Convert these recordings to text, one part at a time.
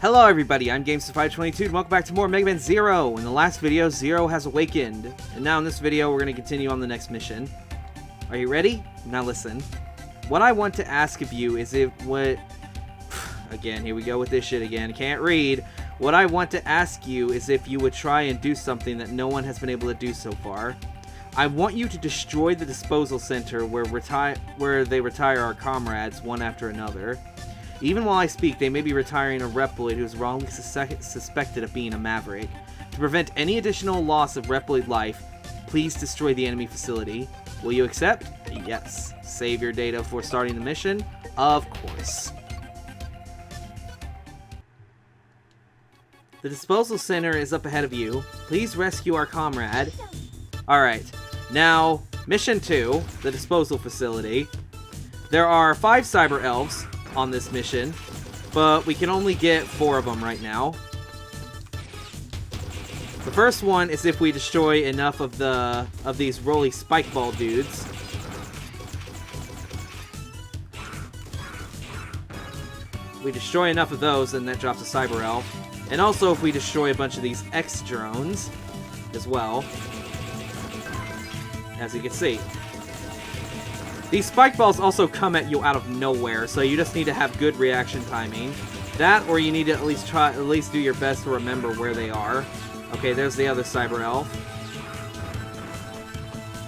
Hello everybody, I'm Gamester522 and welcome back to more Megaman Zero. In the last video, Zero has awakened. And now in this video, we're going to continue on the next mission. Are you ready? Now listen. What I want to ask of you is Again, here we go with this shit again. Can't read. What I want to ask you is if you would try and do something that no one has been able to do so far. I want you to destroy the disposal center where they retire our comrades one after another. Even while I speak, they may be retiring a Reploid who is wrongly suspected of being a Maverick. To prevent any additional loss of Reploid life, please destroy the enemy facility. Will you accept? Yes. Save your data before starting the mission? Of course. The disposal center is up ahead of you. Please rescue our comrade. Alright. Now, mission 2, the disposal facility. There are 5 Cyber-Elves on this mission, but we can only get 4 of them right now. The first one is if we destroy enough of these roly spike ball dudes. We destroy enough of those, and that drops a Cyber-Elf. And also if we destroy a bunch of these X-drones as well, as you can see. These spike balls also come at you out of nowhere, so you just need to have good reaction timing. That, or you need to at least do your best to remember where they are. Okay, there's the other Cyber-Elf.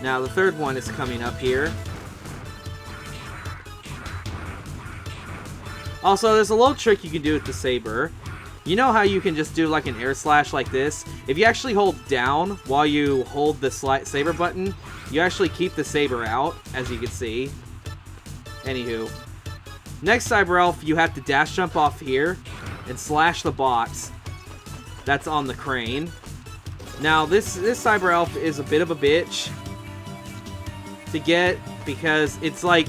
Now the third one is coming up here. Also, there's a little trick you can do with the saber. You know how you can just do like an air slash like this? If you actually hold down while you hold the saber button, you actually keep the saber out, as you can see. Anywho. Next Cyber-Elf, you have to dash jump off here and slash the box that's on the crane. Now, this Cyber-Elf is a bit of a bitch to get because it's like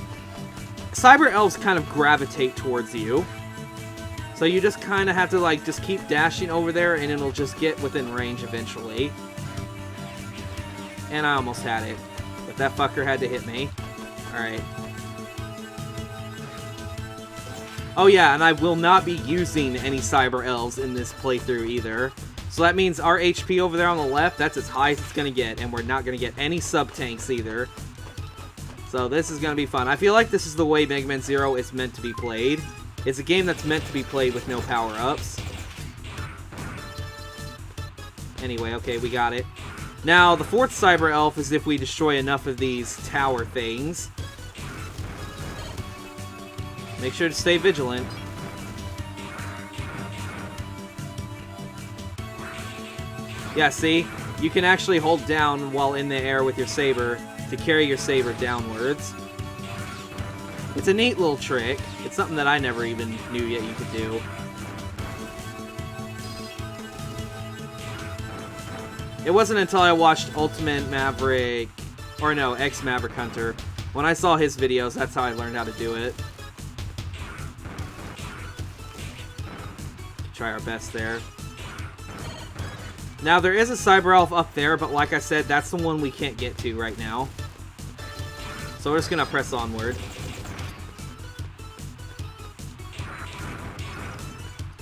Cyber-Elves kind of gravitate towards you. So you just kind of have to like just keep dashing over there and it'll just get within range eventually. And I almost had it. But that fucker had to hit me. Alright. Oh yeah, and I will not be using any Cyber-Elves in this playthrough either. So that means our HP over there on the left, that's as high as it's going to get. And we're not going to get any sub-tanks either. So this is going to be fun. I feel like this is the way Megaman Zero is meant to be played. It's a game that's meant to be played with no power-ups. Anyway, okay, we got it. Now, the 4th Cyber-Elf is if we destroy enough of these tower things. Make sure to stay vigilant. Yeah, see? You can actually hold down while in the air with your saber to carry your saber downwards. It's a neat little trick. It's something that I never even knew yet you could do. It wasn't until I watched Ultimate Maverick, or no, X-Maverick Hunter. When I saw his videos, that's how I learned how to do it. Try our best there. Now, there is a Cyber-Elf up there, but like I said, that's the one we can't get to right now. So we're just gonna press onward.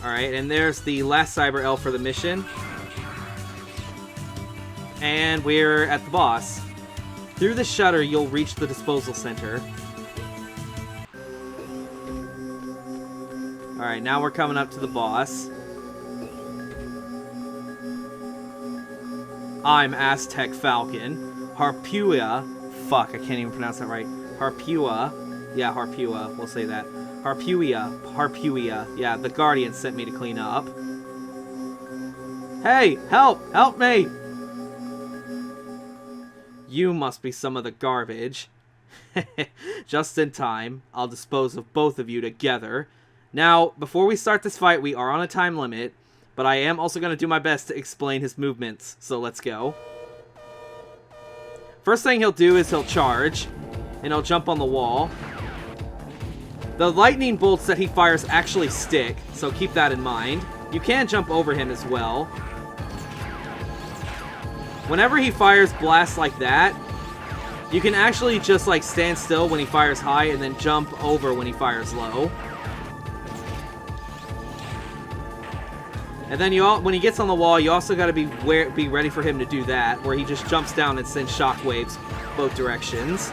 Alright, and there's the last Cyber-Elf for the mission. And we're at the boss. Through the shutter, you'll reach the disposal center. Alright, now we're coming up to the boss. I'm Aztec Falcon. Harpua. Fuck, I can't even pronounce that right. Harpua. Yeah, Harpua. We'll say that. Harpua. Yeah, the Guardian sent me to clean up. Hey, help! Help me! You must be some of the garbage. Just in time. I'll dispose of both of you together. Now, before we start this fight, we are on a time limit, but I am also going to do my best to explain his movements, so let's go. First thing he'll do is he'll charge, and he'll jump on the wall. The lightning bolts that he fires actually stick, so keep that in mind. You can jump over him as well. Whenever he fires blasts like that, you can actually just like stand still when he fires high and then jump over when he fires low. And then when he gets on the wall, you also got to be ready for him to do that, where he just jumps down and sends shockwaves both directions.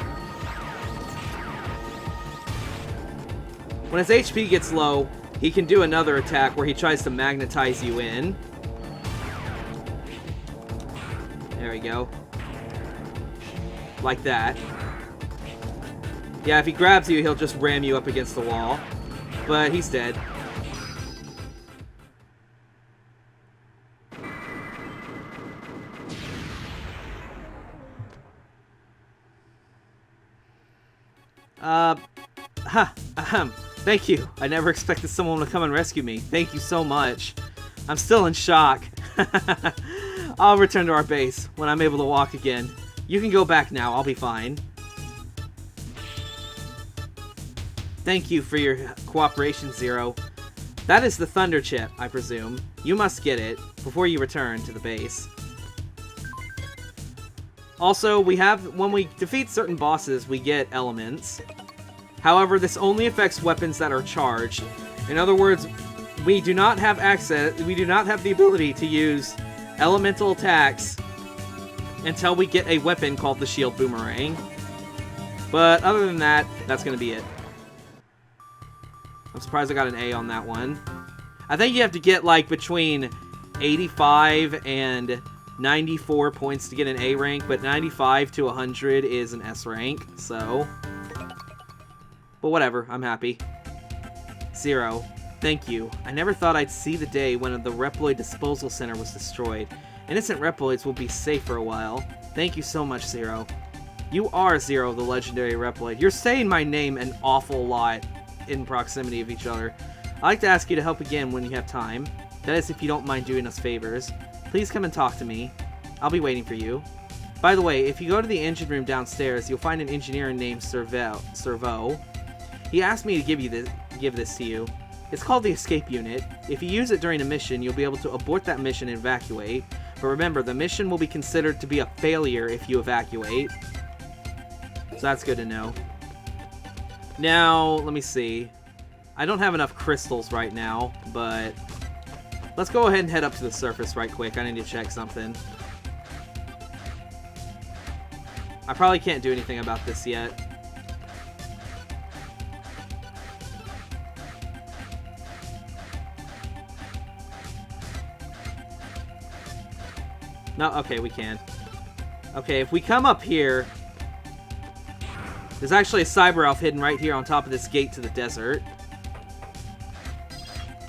When his HP gets low, he can do another attack where he tries to magnetize you in. There we go. Like that. Yeah, if he grabs you, he'll just ram you up against the wall. But he's dead. Thank you. I never expected someone to come and rescue me. Thank you so much. I'm still in shock. I'll return to our base when I'm able to walk again. You can go back now. I'll be fine. Thank you for your cooperation, Zero. That is the Thunder Chip, I presume. You must get it before you return to the base. Also, when we defeat certain bosses, we get elements. However, this only affects weapons that are charged. In other words, we do not have the ability to use elemental attacks until we get a weapon called the Shield Boomerang. But other than that, that's going to be it. I'm surprised I got an A on that one. I think you have to get like between 85 and 94 points to get an A rank, but 95 to 100 is an S rank, so... But whatever, I'm happy. Zero, thank you. I never thought I'd see the day when the Reploid Disposal Center was destroyed. Innocent Reploids will be safe for a while. Thank you so much, Zero. You are Zero, the legendary Reploid. You're saying my name an awful lot in proximity of each other. I'd like to ask you to help again when you have time. That is, if you don't mind doing us favors. Please come and talk to me. I'll be waiting for you. By the way, if you go to the engine room downstairs, you'll find an engineer named Servo. He asked me to give this to you. It's called the Escape Unit. If you use it during a mission, you'll be able to abort that mission and evacuate. But remember, the mission will be considered to be a failure if you evacuate. So that's good to know. Now, let me see. I don't have enough crystals right now, but let's go ahead and head up to the surface right quick. I need to check something. I probably can't do anything about this yet. No, okay, we can. Okay, if we come up here, there's actually a Cyber-Elf hidden right here on top of this gate to the desert.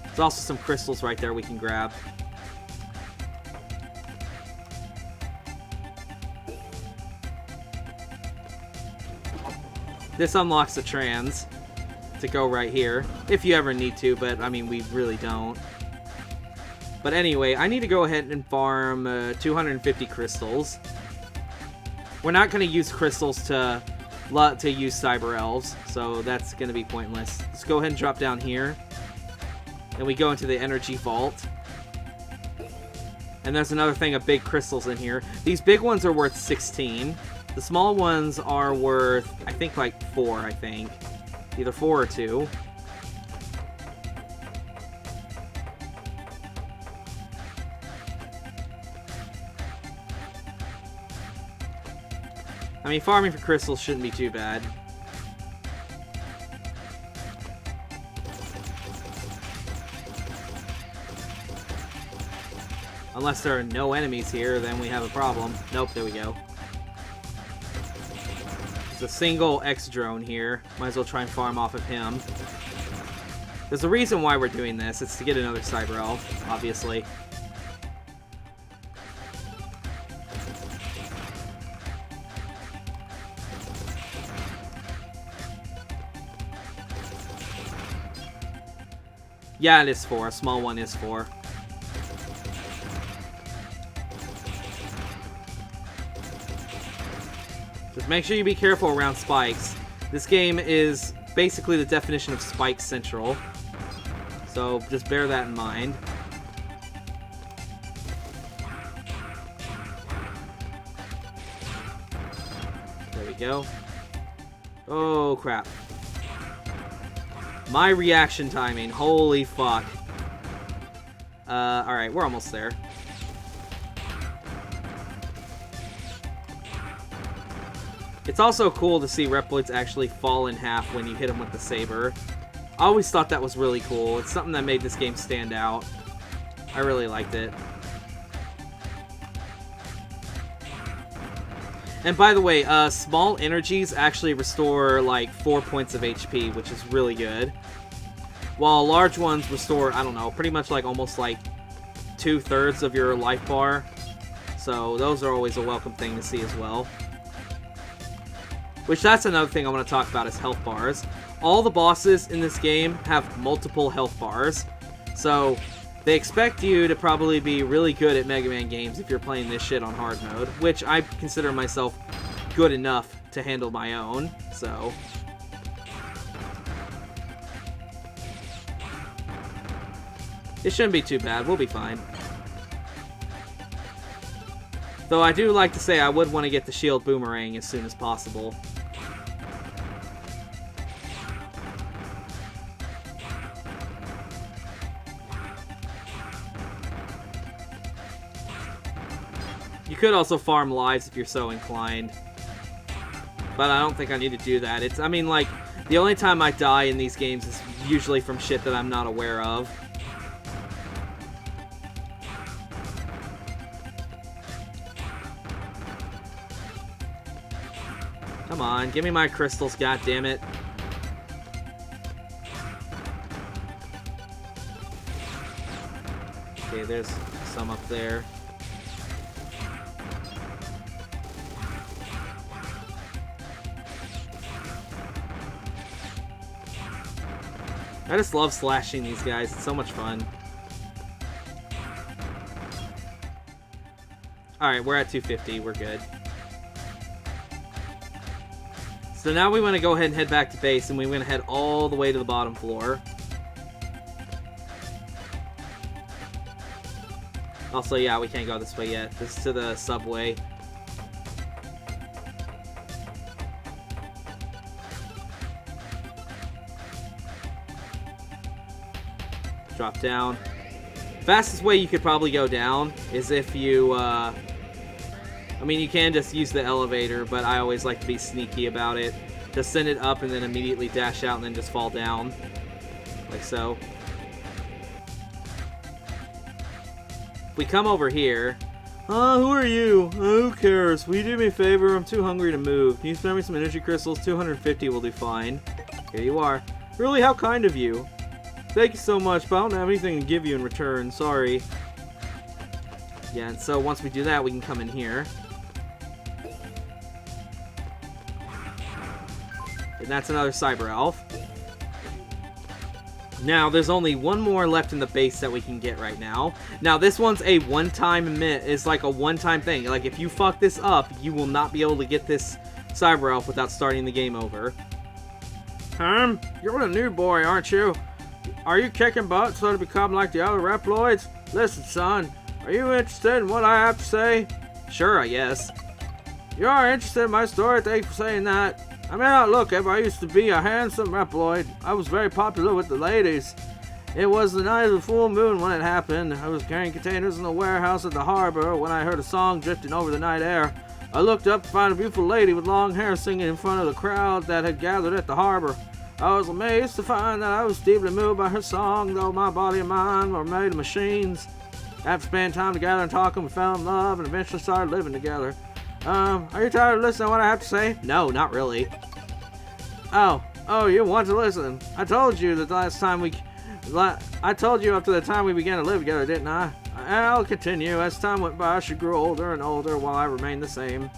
There's also some crystals right there we can grab. This unlocks the trans to go right here, if you ever need to, but I mean, we really don't. But anyway, I need to go ahead and farm 250 crystals. We're not going to use crystals to use Cyber-Elves, so that's going to be pointless. Let's go ahead and drop down here. And we go into the energy vault. And there's another thing of big crystals in here. These big ones are worth 16. The small ones are worth, I think, like 4, I think. Either 4 or 2. I mean, farming for crystals shouldn't be too bad. Unless there are no enemies here, then we have a problem. Nope, there we go. It's a single X-drone here. Might as well try and farm off of him. There's a reason why we're doing this. It's to get another Cyber-Elf, obviously. Yeah, it is 4. A small one is 4. Just make sure you be careful around spikes. This game is basically the definition of Spike Central. So just bear that in mind. There we go. Oh, crap. My reaction timing. Holy fuck. Alright, we're almost there. It's also cool to see Reploids actually fall in half when you hit them with the saber. I always thought that was really cool. It's something that made this game stand out. I really liked it. And by the way, small energies actually restore like 4 points of HP, which is really good. While large ones restore, I don't know, pretty much like almost like 2/3 of your life bar. So those are always a welcome thing to see as well. Which that's another thing I want to talk about is health bars. All the bosses in this game have multiple health bars. So they expect you to probably be really good at Mega Man games if you're playing this shit on hard mode, which I consider myself good enough to handle my own, so. It shouldn't be too bad, we'll be fine. Though I do like to say I would want to get the shield boomerang as soon as possible. You could also farm lives if you're so inclined. But I don't think I need to do that. I mean, like, the only time I die in these games is usually from shit that I'm not aware of. Come on, give me my crystals, goddammit. Okay, there's some up there. I just love slashing these guys. It's so much fun. Alright, we're at 250. We're good. So now we want to go ahead and head back to base, and we're going to head all the way to the bottom floor. Also, yeah, we can't go this way yet. This is to the subway. Drop down. Fastest way you could probably go down is if you, I mean, you can just use the elevator, but I always like to be sneaky about it. Just send it up and then immediately dash out and then just fall down. Like so. If we come over here... who are you? Who cares? Will you do me a favor? I'm too hungry to move. Can you spare me some energy crystals? 250 will do fine. Here you are. Really, how kind of you. Thank you so much, but I don't have anything to give you in return. Sorry. Yeah, and so once we do that, we can come in here. And that's another Cyber-Elf. Now, there's only one more left in the base that we can get right now. Now, this one's a one-time it's like a one-time thing. Like, if you fuck this up, you will not be able to get this Cyber-Elf without starting the game over. You're a new boy, aren't you? Are you kicking butt so to become like the other Reploids? Listen, son, are you interested in what I have to say? Sure, I guess. You are interested in my story? Thank you for saying that. I may not look it, but I used to be a handsome Reploid. I was very popular with the ladies. It was the night of the full moon when it happened. I was carrying containers in the warehouse at the harbor when I heard a song drifting over the night air. I looked up to find a beautiful lady with long hair singing in front of the crowd that had gathered at the harbor. I was amazed to find that I was deeply moved by her song, though my body and mind were made of machines. After spending time together and talking, we fell in love and eventually started living together. Are you tired of listening to what I have to say? No, not really. Oh, you want to listen? I told you that I told you after the time we began to live together, didn't I? I'll continue. As time went by, she grew older and older while I remained the same.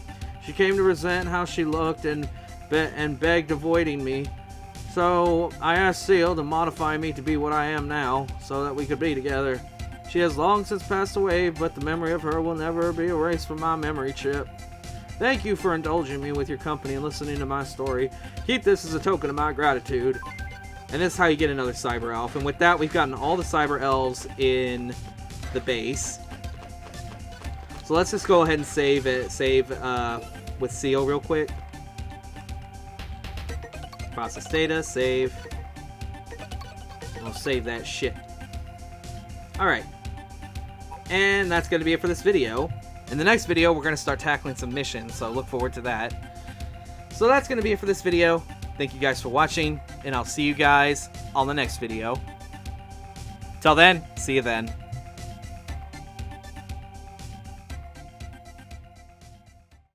She came to resent how she looked and begged avoiding me. So I asked Seal to modify me to be what I am now, so that we could be together. She has long since passed away, but the memory of her will never be erased from my memory chip. Thank you for indulging me with your company and listening to my story. Keep this as a token of my gratitude. And this is how you get another Cyber-Elf. And with that, we've gotten all the Cyber-Elves in the base. So let's just go ahead and save with Seal real quick. Process data, save. I'll save that shit. Alright. And that's going to be it for this video. In the next video, we're going to start tackling some missions, so look forward to that. So that's going to be it for this video. Thank you guys for watching, and I'll see you guys on the next video. Till then, see you then.